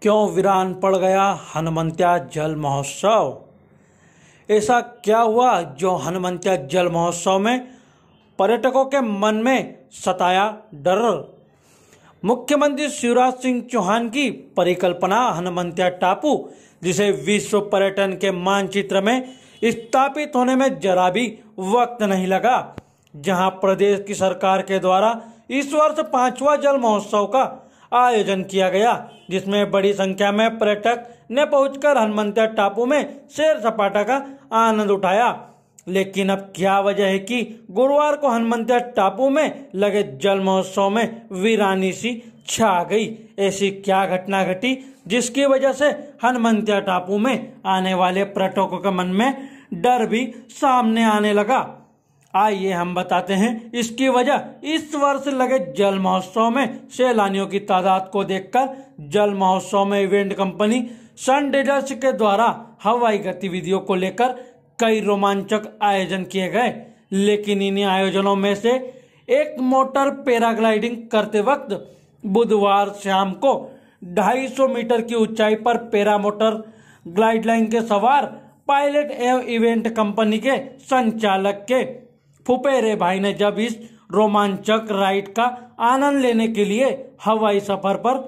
क्यों वीरान पड़ गया हनुमंत्या जल महोत्सव। ऐसा क्या हुआ जो हनुमंत्या जल महोत्सव में पर्यटकों के मन में सताया डर। मुख्यमंत्री शिवराज सिंह चौहान की परिकल्पना हनुमंत्या टापू, जिसे विश्व पर्यटन के मानचित्र में स्थापित होने में जरा भी वक्त नहीं लगा, जहां प्रदेश की सरकार के द्वारा इस वर्ष 5वां जल महोत्सव का आयोजन किया गया, जिसमें बड़ी संख्या में पर्यटक ने पहुंचकर हनुमंत्या टापू में सैर सपाटा का आनंद उठाया। लेकिन अब क्या वजह है कि गुरुवार को हनुमंत्या टापू में लगे जल महोत्सव में वीरानी सी छा गई। ऐसी क्या घटना घटी जिसकी वजह से हनुमंत्या टापू में आने वाले पर्यटकों के मन में डर भी सामने आने लगा। आइए हम बताते हैं इसकी वजह। इस वर्ष लगे जल महोत्सव में सैलानियों की तादाद को देखकर जल महोत्सव में इवेंट कंपनी सन डेजर्स के द्वारा हवाई गतिविधियों को लेकर कई रोमांचक आयोजन किए गए। लेकिन इन्हीं आयोजनों में से एक मोटर पैराग्लाइडिंग करते वक्त बुधवार शाम को 250 मीटर की ऊंचाई पर पैरा मोटर ग्लाइडलाइन के सवार पायलट एवं इवेंट कंपनी के संचालक के फुपेरे भाई ने जब इस रोमांचक राइड का आनंद लेने के लिए हवाई सफर पर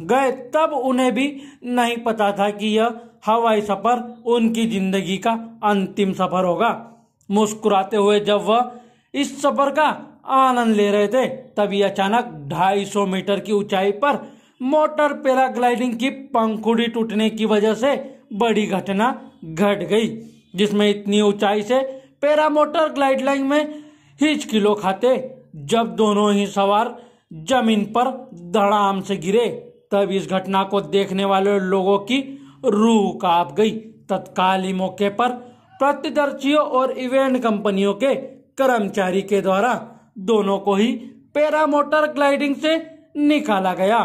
गए, तब उन्हें भी नहीं पता था कि यह हवाई सफर उनकी जिंदगी का अंतिम सफर होगा। मुस्कुराते हुए जब वह इस सफर का आनंद ले रहे थे, तभी अचानक 250 मीटर की ऊंचाई पर मोटर पैराग्लाइडिंग की पंखुड़ी टूटने की वजह से बड़ी घटना घट गई, जिसमें इतनी ऊंचाई से पैरा मोटर ग्लाइडलाइन में हिचकिलो खाते जब दोनों ही सवार जमीन पर धड़ाम से गिरे, तब इस घटना को देखने वाले लोगों की रूह कांप गई। तत्काल ही मौके पर प्रतिदर्शियों और इवेंट कंपनियों के कर्मचारी के द्वारा दोनों को ही पैरा मोटर ग्लाइडिंग से निकाला गया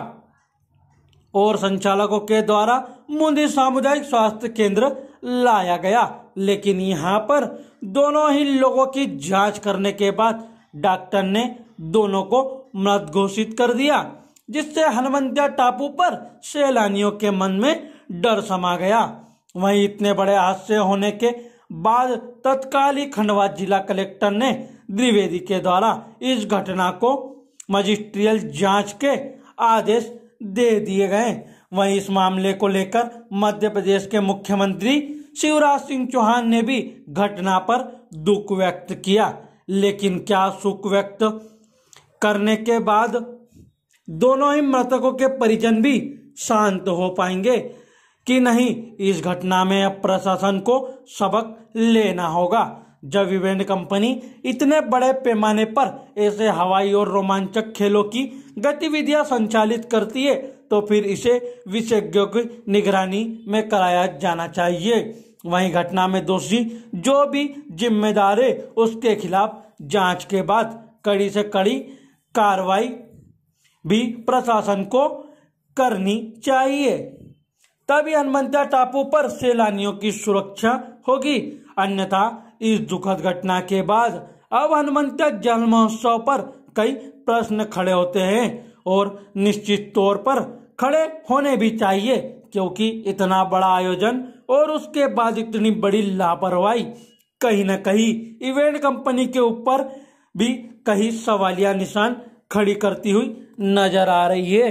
और संचालकों के द्वारा मुंदी सामुदायिक स्वास्थ्य केंद्र लाया गया। लेकिन यहाँ पर दोनों ही लोगों की जांच करने के बाद डॉक्टर ने दोनों को मृत घोषित कर दिया, जिससे हनुमंत्या टापू पर सैलानियों के मन में डर समा गया। वहीं इतने बड़े हादसे होने के बाद तत्काल ही खंडवा जिला कलेक्टर ने द्विवेदी के द्वारा इस घटना को मजिस्ट्रियल जांच के आदेश दे दिए गए। वहीं इस मामले को लेकर मध्य प्रदेश के मुख्यमंत्री शिवराज सिंह चौहान ने भी घटना पर दुख व्यक्त किया। लेकिन क्या सुख व्यक्त करने के बाद दोनों ही मृतकों के परिजन भी शांत हो पाएंगे कि नहीं, इस घटना में अब प्रशासन को सबक लेना होगा। जब इवेंट कंपनी इतने बड़े पैमाने पर ऐसे हवाई और रोमांचक खेलों की गतिविधियां संचालित करती है, तो फिर इसे विशेषज्ञों की निगरानी में कराया जाना चाहिए। वहीं घटना में दोषी जो भी जिम्मेदार है, उसके खिलाफ जांच के बाद कड़ी से कड़ी कार्रवाई भी प्रशासन को करनी चाहिए, तभी हनुमंत्या टापू पर सैलानियों की सुरक्षा होगी। अन्यथा इस दुखद घटना के बाद अब हनुमंत्या जल महोत्सव पर कई प्रश्न खड़े होते हैं और निश्चित तौर पर खड़े होने भी चाहिए, क्योंकि इतना बड़ा आयोजन और उसके बाद इतनी बड़ी लापरवाही कहीं न कहीं इवेंट कंपनी के ऊपर भी कहीं सवालिया निशान खड़ी करती हुई नजर आ रही है।